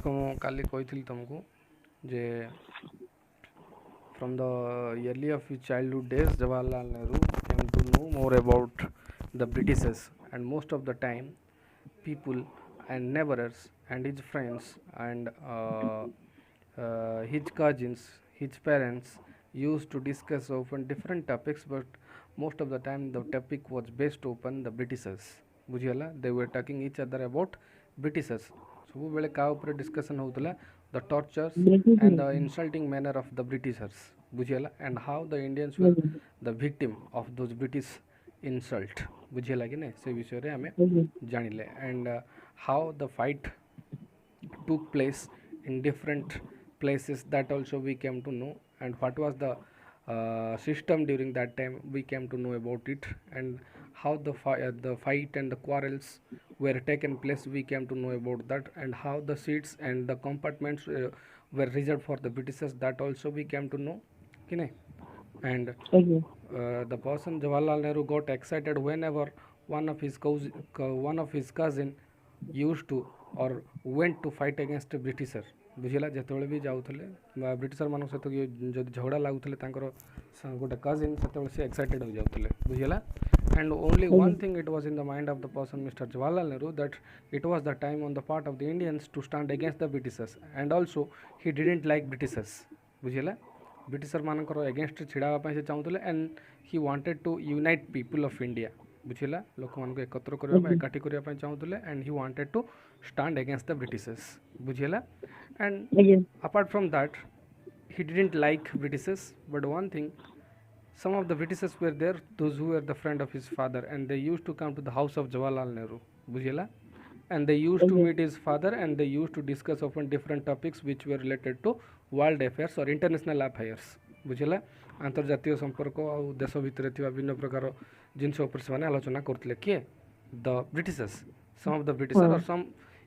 देखो मु काली कही तुमको जे from the early of his childhood days Jawaharlal Nehru came to know more about the Britishers, and most of the time people and neighbors and his friends and his cousins, his parents used to discuss often different topics, but most of the time the topic was based upon the Britishers. बुझीगला, they were talking each other about Britishers. ସବୁବେଳେ କାହା ଉପରେ discussion ହେଉଥିଲା, the tortures and the insulting manner of the Britishers. ବୁଝିଗଲା, and how the Indians were the victim of those British insult. ବୁଝିଗଲା कि नहीं, से विषय रे हमें जानिले, and how the fight took place in different places, that also we came to know, and what was the system during that time we came to know about it, and how the fight and the quarrels were taken place we came to know about that, and how the seats and the compartments were reserved for the Britishers, that also we came to know, and the person Jawaharlal Nehru got excited whenever one of his cousin used to or went to fight against the Britishers. बुझिला, ଯେତେବେଳେ ବି ଯାଉଥିଲେ ବ୍ରିଟିଶର ମାନଙ୍କ ସହିତ ଯଦି ଝଗଡ଼ା ଲାଗୁଥିଲେ ତାଙ୍କର ଗୋଟେ cousin, ସେତେବେଳେ ସେ ଏକ୍ସାଇଟେଡ୍ ହୋଇଯାଉଥିଲେ, ବୁଝିଲା, and only one thing it was in the mind of the person Mr. Jawaharlal Nehru, that it was the time on the part of the Indians to stand against the Britishers, and also he didn't like Britishers, ବୁଝିଲା, ବ୍ରିଟିଶର ମାନଙ୍କର against ଛିଡ଼ା ହେବା ପାଇଁ ସେ ଚାହୁଁଥିଲେ, and he wanted to unite people of India, ବୁଝିଲା, ଲୋକମାନଙ୍କୁ ଏକତ୍ର କରିବା ପାଇଁ ଏକାଠି କରିବା ପାଇଁ ଚାହୁଁଥିଲେ, and he wanted to stand against the Britishers, ବୁଝିଲା, and apart from that he didn't like Britishers, but one thing, some of the Britishers were there, those who were the friend of his father, and they used to come to the house of Jawaharlal Nehru, बुझिला, and they used to meet his father, and they used to discuss often different topics which were related to world affairs or international affairs, ବୁଝିଲା, ଆନ୍ତର୍ଜାତୀୟ ସମ୍ପର୍କ ଆଉ ଦେଶ ଭିତରେ ଥିବା ବିଭିନ୍ନ ପ୍ରକାର ଜିନିଷ ଉପରେ ସେମାନେ ଆଲୋଚନା କରୁଥିଲେ, କିଏ, the Britishers, some of the Britishers or some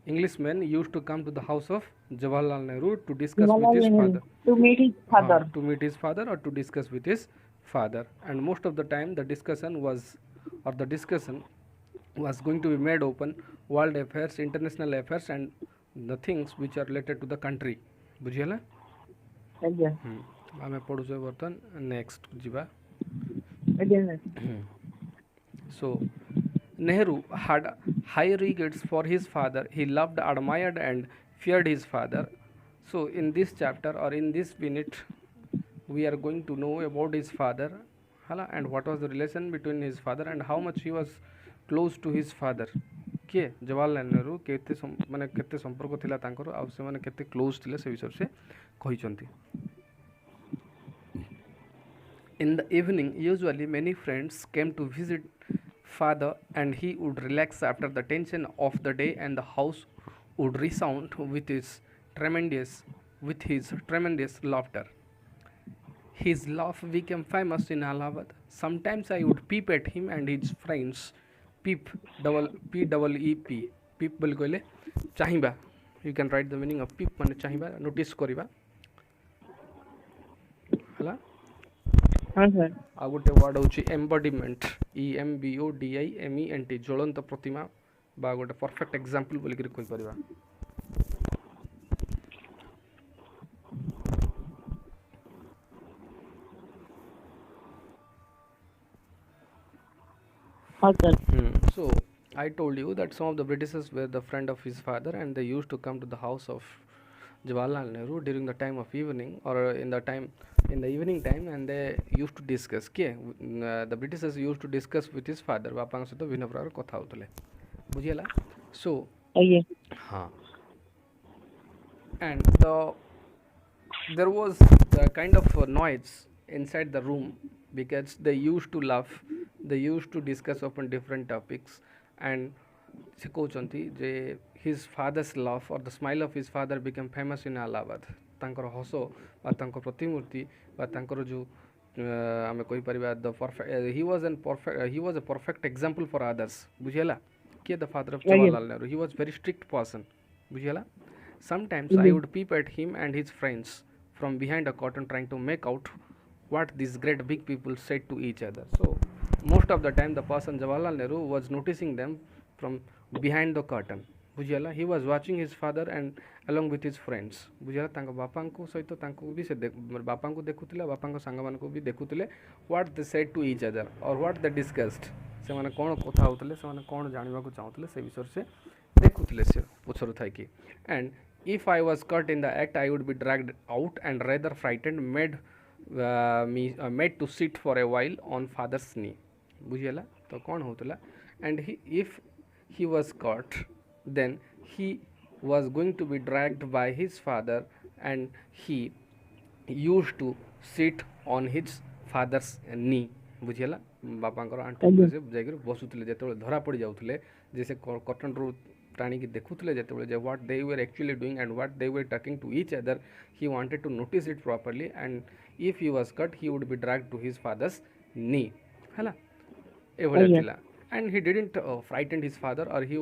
Englishmen used to come to the house of Jawaharlal Nehru to discuss with his father, to meet his father, or to discuss with his father, and most of the time the discussion was going to be made open world affairs, international affairs, and the things which are related to the country, बुझिला, आमे पढुछे बर्तन next जिबा, so Nehru had high regards for his father. He loved, admired, and feared his father. So, in this chapter or in this minute, we are going to know about his father, and what was the relation between his father and how much he was close to his father. किए जवाहरलाल नेहरू केते माने केते संपर्क थिला तांकर आ से माने केते क्लोज थिले से विषय से कहिसंती. In the evening, usually many friends came to visit father, and he would relax after the tension of the day, and the house would resound with his tremendous laughter. His laugh became famous in Allahabad. Sometimes I would peep at him and his friends. Peep, P-E-E-P. Peep बोल कहले चाहिबा. You can write the meaning of peep माने चाहिबा, notice करिबा. हला आ गोटे word होची embodiment, EMBODIMENT, ज्वलंत प्रतिमा बा गोटे परफेक्ट एग्जांपल बोली करि कहि परिबा. So I told you that some of the Britishers were the friend of his father, and they used to come to the house of Jawaharlal Nehru during the time of evening, or in the evening time, and they used to discuss. The Britishers used to discuss with his father. बापांग सहित विभिन्न प्रकार कथा होतले, बुझियला. So हाँ, and there was the kind of noise inside the room because they used to laugh, they used to discuss upon different topics, and se कहउचंती J his father's laugh or the smile of his father became famous in Allahabad. तांकर हसो बा तांकर प्रतिमूर्ति बा तांकर जो आमे कहि परिबा the perfect he was a perfect example for others, बुझियला, के the father of Jawaharlal Nehru. He was very strict person, बुझियला. Sometimes I would peep at him and his friends from behind a curtain, trying to make out what these great big people said to each other. So most of the time the person Jawaharlal Nehru was noticing them from behind the curtain, बुझीगला he was watching his father and along with his friends बुझीगला तांको बापा को सहित तांको भी से बापा को देखुतिले बापा को सांग मान को भी देखुतिले what they said to each other और व्हाट दे डिस्कस्ड से माने कोन कथा होतले से माने कोन जानिबा को चाहतले से विषय से देखुतिले से पुछरु थाई कि and if I was caught in the act I would be dragged out and rather frightened made to sit for a while on father's knee बुझीगला तो कोन होतला and if he was caught then he was going to be dragged by his father and he used to sit on his father's knee बुझीगला बापांकर आंटू से जाकर बसुतले जेतेबेले धरा पड़ी जाउतले जैसे कॉटन रू प्राणी की देखुतले जेतेबेले जे what they were actually doing and what they were talking to each other he wanted to notice it properly and if he was caught he would be dragged to his father's knee हैला ए भलिया थिला and he didn't frighten his father or he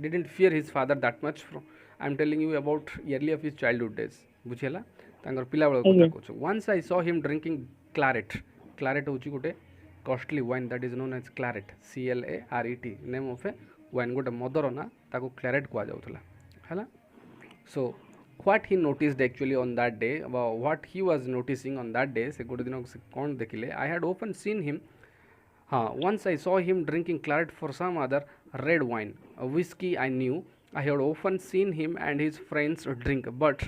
didn't fear his father that much I am telling you about early of his childhood days बुझेला तांगर पिला बेला कथा कहछु once I saw him drinking claret होची गोटे costly wine that is known as claret CLARET name of a wine गोटे mother ना ताको claret कुआ जाउथला हैला so what he noticed actually on that day what he was noticing on that day से गोटे दिन से कोन देखिले I had often seen him once I saw him drinking claret for some other red wine, a whiskey I knew. I had often seen him and his friends drink, but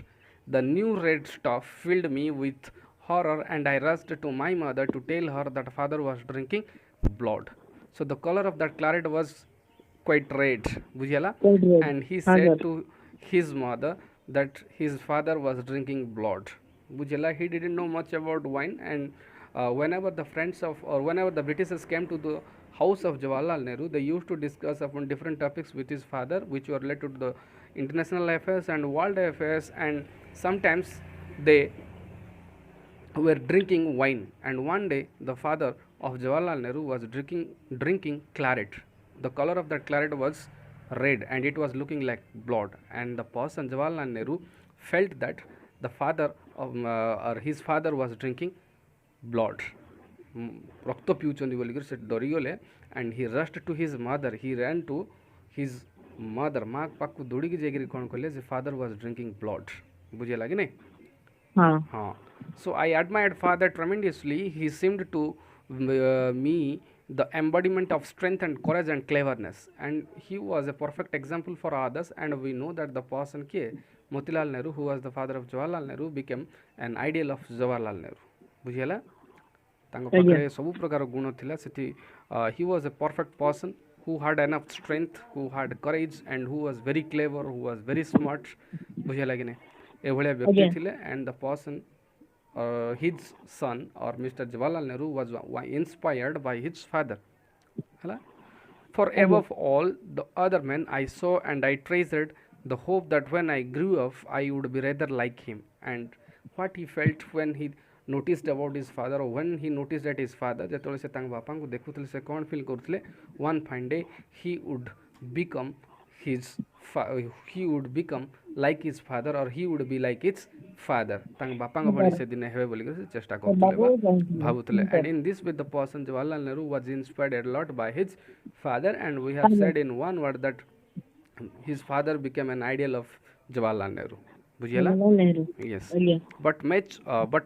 the new red stuff filled me with horror, and I rushed to my mother to tell her that father was drinking blood. So the color of that claret was quite red, Bujala, and he said to his mother that his father was drinking blood. Bujala, he didn't know much about wine, and whenever the friends of or whenever the Britishers came to the house of Jawaharlal Nehru, they used to discuss upon different topics with his father, which were related to the international affairs and world affairs, and sometimes they were drinking wine. And one day, the father of Jawaharlal Nehru was drinking claret. The color of that claret was red, and it was looking like blood. And the person Jawaharlal Nehru felt that the father of or his father was drinking blood रक्त पिउचंदी बोलिकर से डरीगले and he rushed to his mother he ran to his mother माँ पाक दौड़ी की जाकर कौन कहले जे फादर वाज ड्रिंकिंग ब्लड बुझे लगे नहीं हाँ so I admired father tremendously he seemed to me the embodiment of strength and courage and cleverness, and he was a perfect example for others. And we know that the person ke Motilal Nehru, who was the father of Jawaharlal Nehru, became an ideal of Jawaharlal Nehru. बुझीगला तांको पाखरे सब प्रकार गुण थिला सेठी he was a perfect person who had enough strength, who had courage, and who was very clever, who was very smart. बुझीगला कि नहीं ए भलिया व्यक्ति थिले. And the person his son or Mr. Jawaharlal Nehru was inspired by his father. Hala? For above all the other men I saw and I treasured the hope that when I grew up I would be rather like him. And what he felt when he noticed about his father, or when he noticed that his father जेतोले से तांग बापा को देखुतले से कौन feel करथले, one fine day he would become like his father, or he would be like his father. तांग बापा को बड़ी से दिन हेवे बोली कर चेष्टा करथले भाबुतले. And in this way the person Jawaharlal Nehru was inspired a lot by his father, and we have said in one word that his father became an ideal of Jawaharlal Nehru. बुझिएला? Yes. But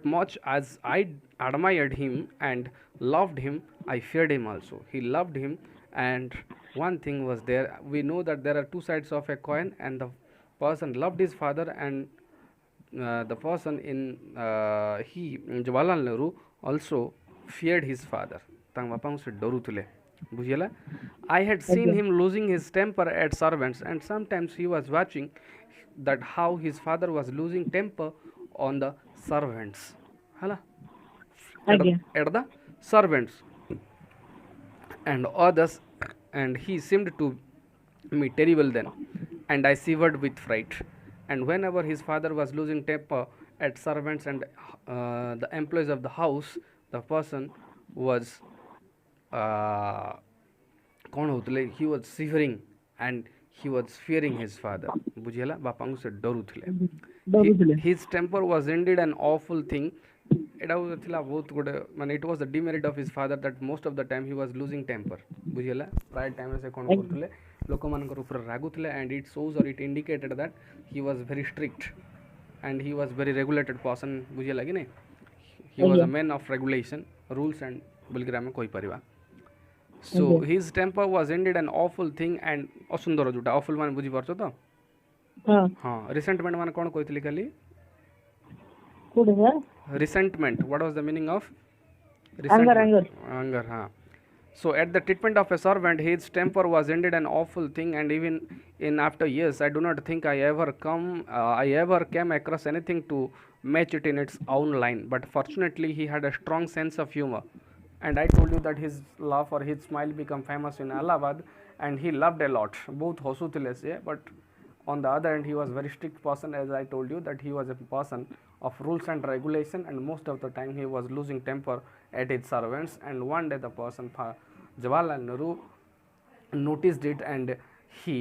much as I admired him and loved him, I feared him also. He loved him, and one thing was there. We know that there are two sides of a coin, and the person loved his father, and the person Jawaharlal Nehru also feared his father. तांग बापा से डरुतले. बुझिएला? I had seen him losing his temper at servants, and sometimes he was watching that how his father was losing temper on the servants. Hala? At the servants and others, and he seemed to me terrible then, and I shivered with fright. And whenever his father was losing temper at servants and the employees of the house, the person was he was shivering and he was fearing his father. बुझिएला? बापांग से डरुथले. His temper was indeed an awful thing. It was the demerit of his father that most of the time he was losing temper. बुझिएला? प्राय time से कौन करथले लोक मानकर ऊपर रागुले and it shows और it indicated that he was very strict and he was very regulated person बुझेगा कि नहीं he was a man of regulation rules and बोलिक आम कहीपर so his temper was indeed an awful thing and असुंदर जोटा awful मान बुझीपार तो हाँ रिसेंटमेंट मान कौन कहती खाली resentment what was the meaning of resentment anger हाँ so at the treatment of a servant his temper was ended an awful thing and even in after years I do not think I ever came across anything to match it in its own line but fortunately he had a strong sense of humor and I told you that his laugh or his smile became famous in Allahabad and he loved a lot both हंसुथिले से but on the other hand he was very strict person as I told you that he was a person of rules and regulation and most of the time he was losing temper at his servants and one day the person Jawaharlal Nehru noticed it and he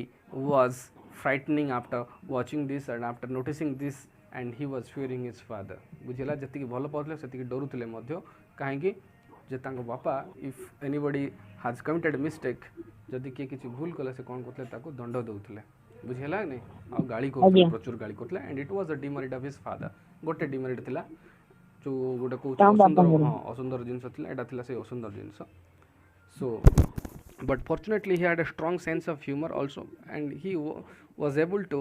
was frightening after watching this and after noticing this and he was fearing his father बुझेगा जति भल Paule सेति डरुथिले मध्य काहेकि जे तांको बापा if anybody has committed mistake जदि किए किछि भूल कले से कोन करथले ताको दंड दउथिले बुझेला नै आ गाली करथले प्रचुर गाली करथले and it was a demerit of his father गोटे डिमेरिट थिला जो गोटे को असुंदर हां असुंदर जिंस थिला एटा थिला से असुंदर जिंस so but fortunately he had a strong sense of humor also and he was able to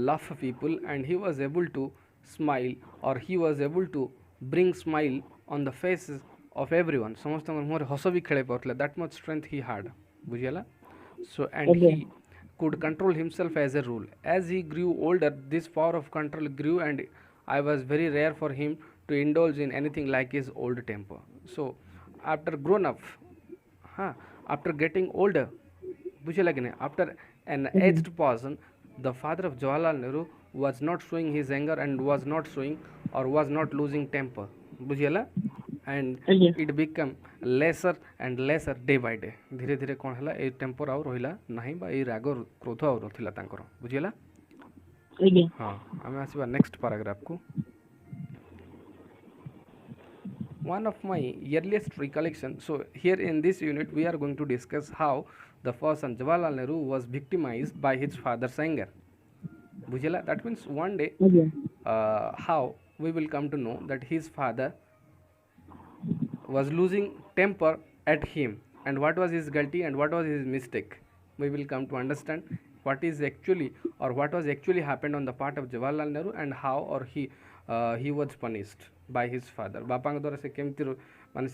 laugh people and he was able to smile or he was able to bring smile on the faces of everyone समस्त मोर हस भी खेले पाउथले that much strength he had बुझियला so and he could control himself as a rule as he grew older this power of control grew and I was very rare for him to indulge in anything like his old temper so after grown up after getting older बुझियला कि नहीं after an aged person the father of Jawaharlal Nehru was not showing his anger and was not showing or was not losing temper बुझियला and it became lesser and lesser day by day धीरे धीरे कौन हला ए temper आउ रहिला नाही बा ए राग क्रोध आउ रथिला तांकर बुझियला हां हम आसीबा नेक्स्ट पैराग्राफ को one of my earliest recollection so here in this unit we are going to discuss how the person Jawaharlal Nehru was victimized by his father's anger बुझियला that means one day how we will come to know that his father was losing temper at him and what was his guilty and what was his mistake we will come to understand what is actually or what was actually happened on the part of Jawaharlal Nehru and how or he was punished by his father बापा द्वारा से केमती माने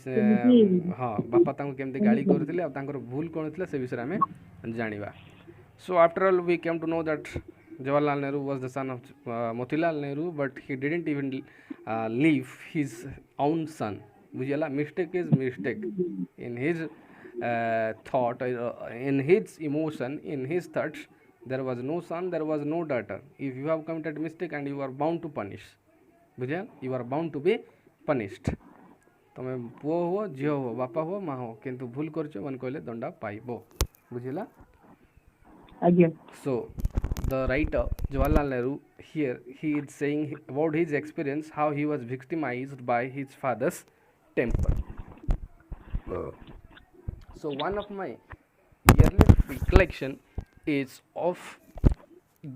हाँ बापा तांको केमती गाली करथिले आ तांकर भूल कोन थिला से विषय में जानिबा so after all we came to know that Jawaharlal Nehru was the son of Motilal Nehru but he didn't even leave his own son बुझियला mistake is mistake in his thought in his emotion in his thoughts there was no son there was no daughter if you have committed mistake and you are bound to punish बुझिया you are bound to be punished तमे पुओ हो झियो हो बापा हो माँ हो किंतु भूल करछो मन कहले दंडा पाइबो बुझिला आज्ञा so the writer Jawaharlal Nehru here he is saying about his experience how he was victimized by his father's temper so one of my earliest recollection is of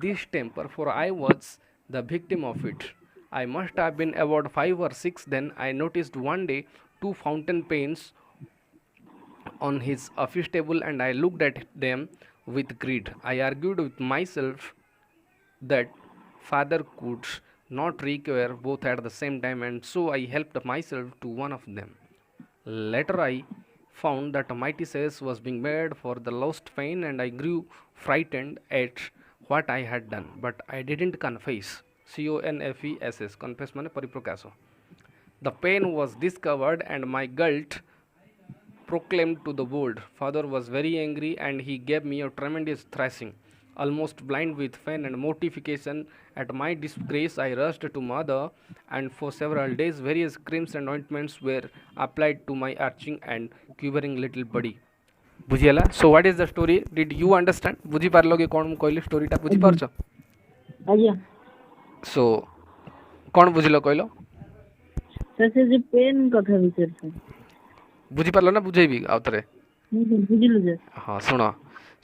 this temper for I was the victim of it I must have been about 5 or 6 then I noticed one day 2 fountain pens on his office table and I looked at them with greed I argued with myself that father could not require both at the same time and so I helped myself to one of them later I found that a mighty cess was being made for the lost pen and I grew frightened at what I had done but I didn't confess confess confess माने परिप्रकाश the pen was discovered and my guilt proclaimed to the world father was very angry and he gave me a tremendous thrashing almost blind with pain and mortification at my disgrace I rushed to mother and for several days various creams and ointments were applied to my arching and quivering little body बुझियला so what is the story did you understand बुझी पारलो कि कोन कहली story टा बुझी पारछ आज्ञा so कोन बुझिलो कहलो से जे pen कथा विचार से बुझी पारलो ना बुझेबी आउतरे बुझिलु जे हां सुनो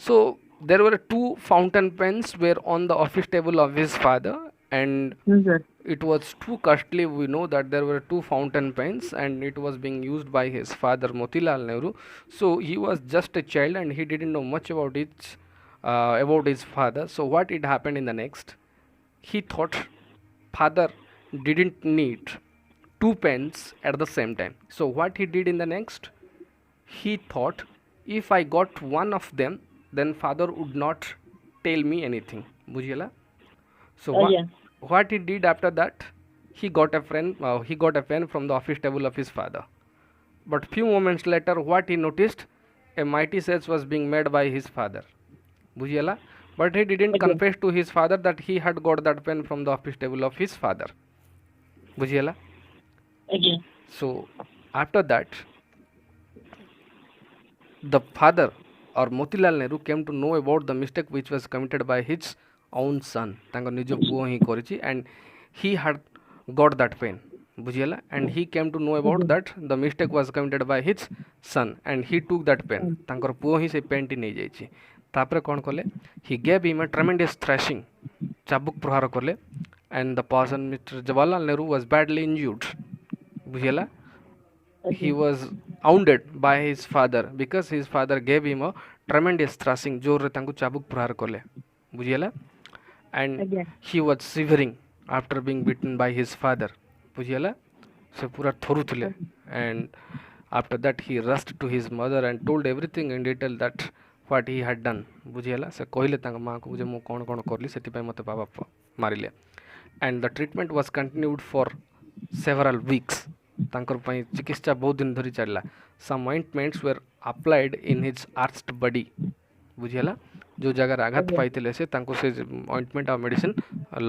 so there were two fountain pens were on the office table of his father, and Yes, sir. it was too costly. We know that there were two fountain pens and it was being used by his father Motilal Nehru. So he was just a child and he didn't know much about his father. So what it happened in the next, he thought father didn't need two pens at the same time. So what he did in the next, he thought if I got one of them, then father would not tell me anything. Bujhela? So Yeah. what he did after that, he got a friend. He got a pen from the office table of his father. But few moments later, what he noticed, a mighty search was being made by his father. Bujhela? But he didn't Okay. confess to his father that he had got that pen from the office table of his father. Bujhela? Okay. So after that, the father or Motilal Nehru came to know about the mistake which was committed by his own son. ତାଙ୍କ ନିଜ ପୁଅ ହିଁ କରିଛି, and he had got that pen. ବୁଝିହେଲା? And he came to know about that the mistake was committed by his son, and he took that pen. ତାଙ୍କର ପୁଅ ହିଁ ସେ ପେନ୍ଟି ନେଇଯାଇଛି. ତାପରେ କ'ଣ କଲେ? He gave him a tremendous thrashing. ଚାବୁକ ପ୍ରହାର କଲେ, and the person Mr. Jawaharlal Nehru was badly injured. ବୁଝିହେଲା? He was wounded by his father because his father gave him a tremendous thrashing. जोर तांको चाबुक प्रहार कले. बुझियला? And Okay. he was shivering after being beaten by his father. बुझियला? से पूरा थोरुथले. And after that he rushed to his mother and told everything in detail that what he had done. बुझियला? से कहले तांको मां को जे मु कोन कोन करली सेति पय मते बाबा मारिले. And the treatment was continued for several weeks. ତାଙ୍କର ପାଇଁ ଚିକିତ୍ସା ବହୁତ ଦିନ ଧରି ଚାଲିଲା. Some ointments were applied in his arched body. ବୁଝିହେଲା? ଯେଉଁ ଜାଗାରେ ଆଘାତ ପାଇଥିଲେ ସେ ତାଙ୍କୁ ସେ ointment ଆଉ medicine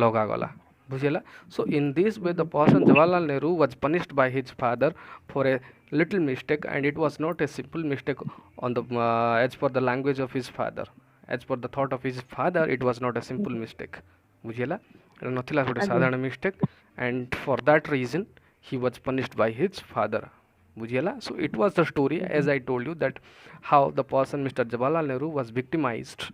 ଲଗାଗଲା. ବୁଝିହେଲା? So in this way the person Jawaharlal Nehru was punished by his father for a little mistake, and it was not a simple mistake on the as per the language of his father. As per the thought of his father, it was not a simple mistake. ବୁଝିହେଲା? ଏଟା ନଥିଲା ଗୋଟେ ସାଧାରଣ mistake, and for that reason he was punished by his father. Bujhela? So it was the story, as I told you, that how the person Mr. Jawaharlal Nehru was victimized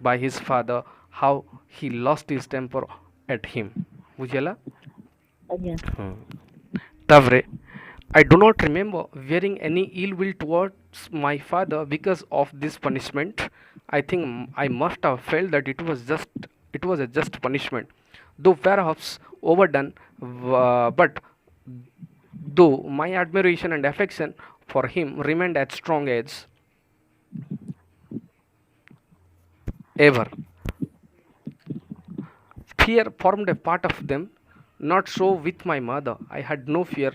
by his father, how he lost his temper at him. Bujhela? Okay. Tavre, I do not remember wearing any ill will towards my father because of this punishment. I think I must have felt that it was a just punishment, though perhaps overdone, but though my admiration and affection for him remained as strong as ever. Fear formed a part of them, not so with my mother. I had no fear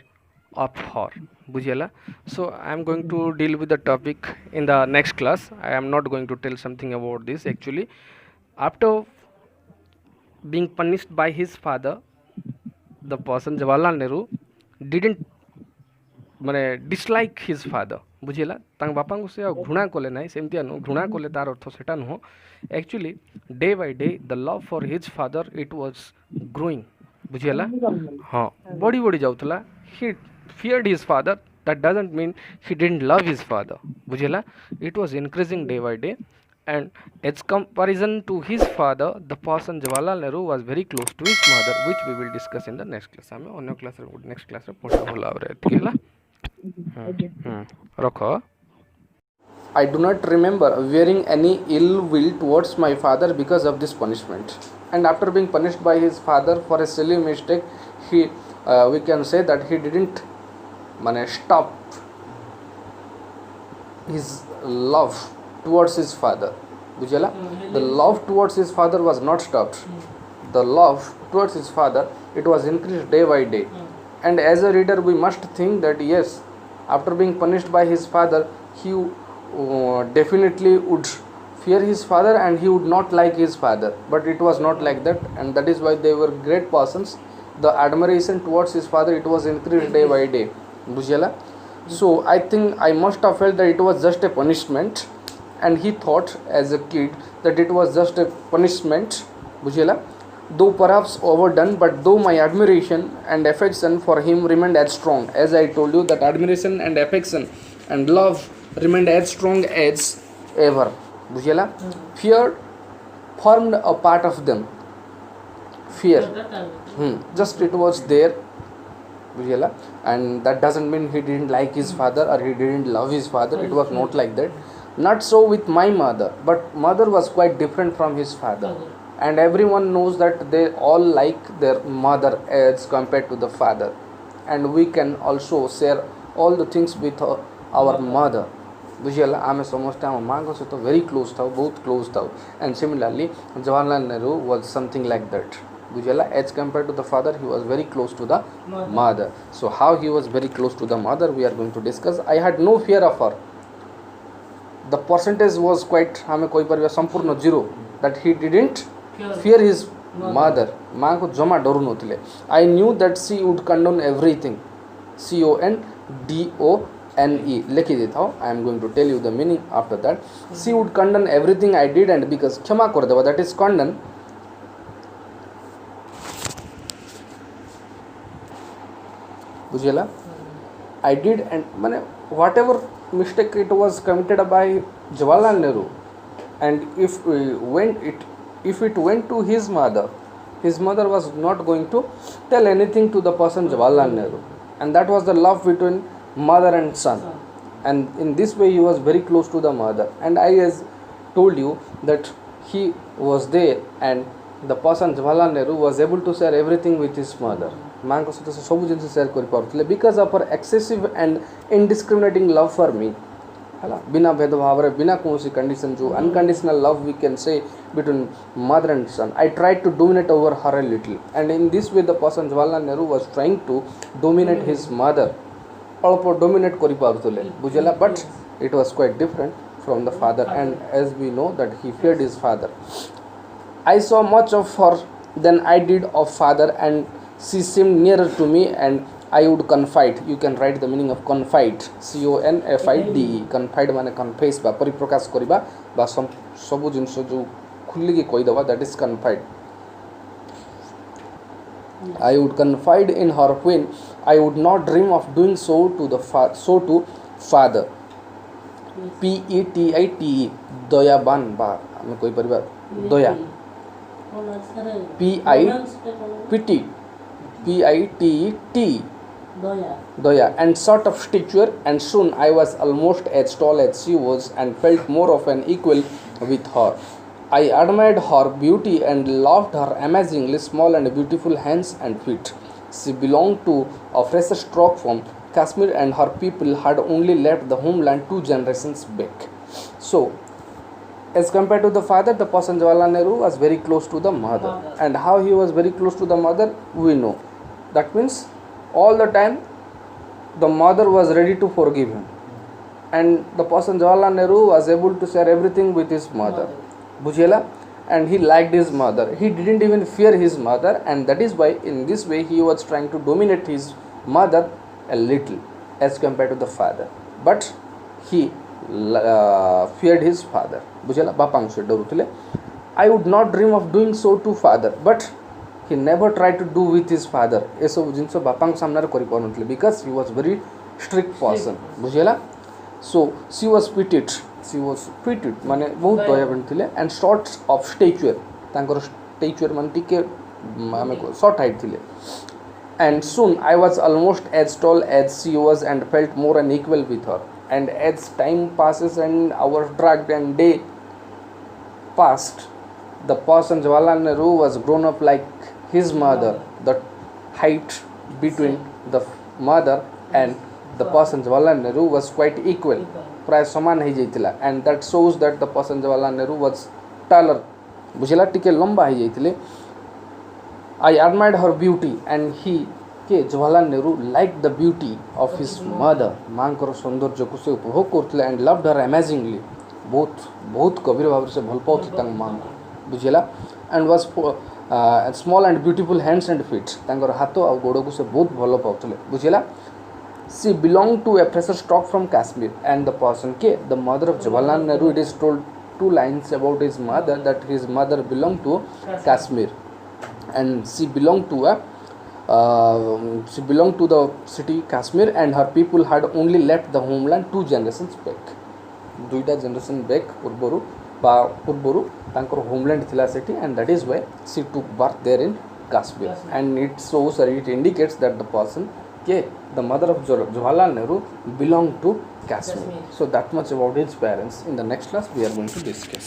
of her. Bujhela? So I am going to deal with the topic in the next class. I am not going to tell something about this actually. After being punished by his father, the person Jawaharlal Nehru didn't dislike his father. ବୁଝିଲା? ତାଙ୍କ ବାପାଙ୍କୁ ସେ ଆଉ ଘୃଣା କଲେ ନାହିଁ, ସେମିତିଆ ନୁହଁ. ଘୃଣା କଲେ ତାର ଅର୍ଥ ସେଟା ନୁହଁ. Actually, day by day the love for his father, it was growing. ବୁଝିହେଲା? ହଁ, ବଢ଼ି ବଢ଼ି ଯାଉଥିଲା. He feared his father. That doesn't mean he didn't love his father. ବୁଝିହେଲା? It was increasing day by day, and its comparison to his father, the person Jawaharlal Nehru was very close to his mother, which we will discuss in the next class. ଆମେ ଅନ୍ୟ କ୍ଲାସ୍ରେ next କ୍ଲାସ୍ରେ ପଢ଼ିବା ଭଲ ଭାବରେ. ଏତିକି ହେଲା? ରଖ. I do not remember wearing any ill will towards my father because of this punishment. And after being punished by his father for a silly mistake, we can say that he didn't stop his love towards his father. Bujhela? The love towards his father was not stopped. The love towards his father, it was increased day by day. And as a reader, we must think that yes, after being punished by his father, he definitely would fear his father and he would not like his father. But it was not like that, and that is why they were great persons. The admiration towards his father, it was increased day by day. Bujhela? So I think I must have felt that it was just a punishment, and he thought as a kid that it was just a punishment. Bujhela? Though perhaps overdone, but though my admiration and affection for him remained as strong. As I told you, that admiration and affection and love remained as strong as ever. बुझिएला fear formed a part of them. Fear just it was there, बुझिएला, and that doesn't mean he didn't like his father or he didn't love his father. It was not like that. Not so with my mother, but mother was quite different from his father, and everyone knows that they all like their mother as compared to the father, and we can also share all the things with our mother. बुझिएला आमे समझते आम माँ को सहित very close था, बहुत close था, and similarly Jawaharlal Nehru was something like that. बुझिएला as compare to the father he was very close to the mother. So how he was very close to the mother we are going to discuss. I had no fear of her. The percentage was quite आम कहीपर संपूर्ण zero that he didn't fear his mother. माँ को जमा डरू नथिले. I knew that she would condone everything. CONDONE लिखी देता हूँ. I am going to tell you the meaning after that. She would condone everything I did and because क्षमा कर देवा दैट इज कंडन. बुझिएला आई डिड एंड माने whatever mistake it was committed by Jawaharlal Nehru, and if it went to his mother was not going to tell anything to the person Jawaharlal Nehru, and that was the love between mother and son, and in this way he was very close to the mother. And I has told you that he was there, and the person Jawaharlal Nehru was able to share everything with his mother. माँ को सहित सब जिन share कर because of her excessive and indiscriminating love for me है बिना भेदभाव बिना कौन कंडीशन जो unconditional love we can say between mother and son. I tried to dominate over her a little, and in this way the person Jawaharlal Nehru was trying to dominate his mother. अल्प dominate कर पारे बुझेला, but it was quite different from the father, and as we know that he feared his father. I saw much of her than I did of father, and she seemed nearer to me, and I would confide. You can write the meaning of confide. CONFIDE. Confide माने confess बा परिप्रकाश करिबा बा सब जिंस जो खुल्ली की कहि दबा, that is confide. I would confide in her when I would not dream of doing so to father. PETITE दयाबान बा हम कहि परिबा दया. PITT Doya, and sort of stature, and soon I was almost as tall as she was, and felt more of an equal with her. I admired her beauty and loved her amazingly small and beautiful hands and feet. She belonged to a fresh stock from Kashmir, and her people had only left the homeland 2 generations back. So, as compared to the father, the person Jawaharlal Nehru was very close to the mother. And how he was very close to the mother, we know. That means all the time the mother was ready to forgive him, and the person Jawaharlal Nehru was able to share everything with his mother. Bujhela, and he liked his mother. He didn't even fear his mother, and that is why in this way he was trying to dominate his mother a little as compared to the father. But he feared his father. Bujhela, bapang se daruthile. I would not dream of doing so to father, but he never tried to do with his father. ए सब जिनस बापांग सामने करि पारुनथले because he was very strict person. बुझिला. So she was petite माने बहुत दयावान थिले, and short of stature. तांकर stature मान टिके आमे short height थिले. And soon I was almost as tall as she was, and felt more unequal with her. And as time passes and hours dragged and day passed, the person Jawaharlal Nehru was grown up like his mother. The height between the mother and the person Jawaharlal Nehru was quite equal. प्राय समान हो जाइतिला, and that shows that the person Jawaharlal Nehru was taller. बुझिला टिके लंबा हो जाइतिले. I admired her beauty, and he के Jawaharlal Nehru liked the beauty of his mother. मां कर सौंदर्य को से उपभोग करथिले, and loved her amazingly. बहुत गभीर भाव से भल पाउथि तांग मां. बुझिला, and was small and beautiful hands and feet. तांकर हाथ आ गोड़ को से बहुत भल पाउथले. बुझिला. She belonged to a fresher stock from Kashmir, and the person के the mother of Jawaharlal Nehru, it is told 2 lines about his mother, that his mother belonged to Kashmir, and she belonged to the city Kashmir, and her people had only left the homeland 2 generations back. 2टा generation back पूर्व ପୂର୍ବରୁ ତାଙ୍କର homeland ଥିଲା ସେଠି, and that is why she took birth there in Kashmir, and it shows or it indicates that the person, the mother of Jawaharlal Nehru, belonged to Kashmir. So that much about his parents. In the next class we are going to discuss.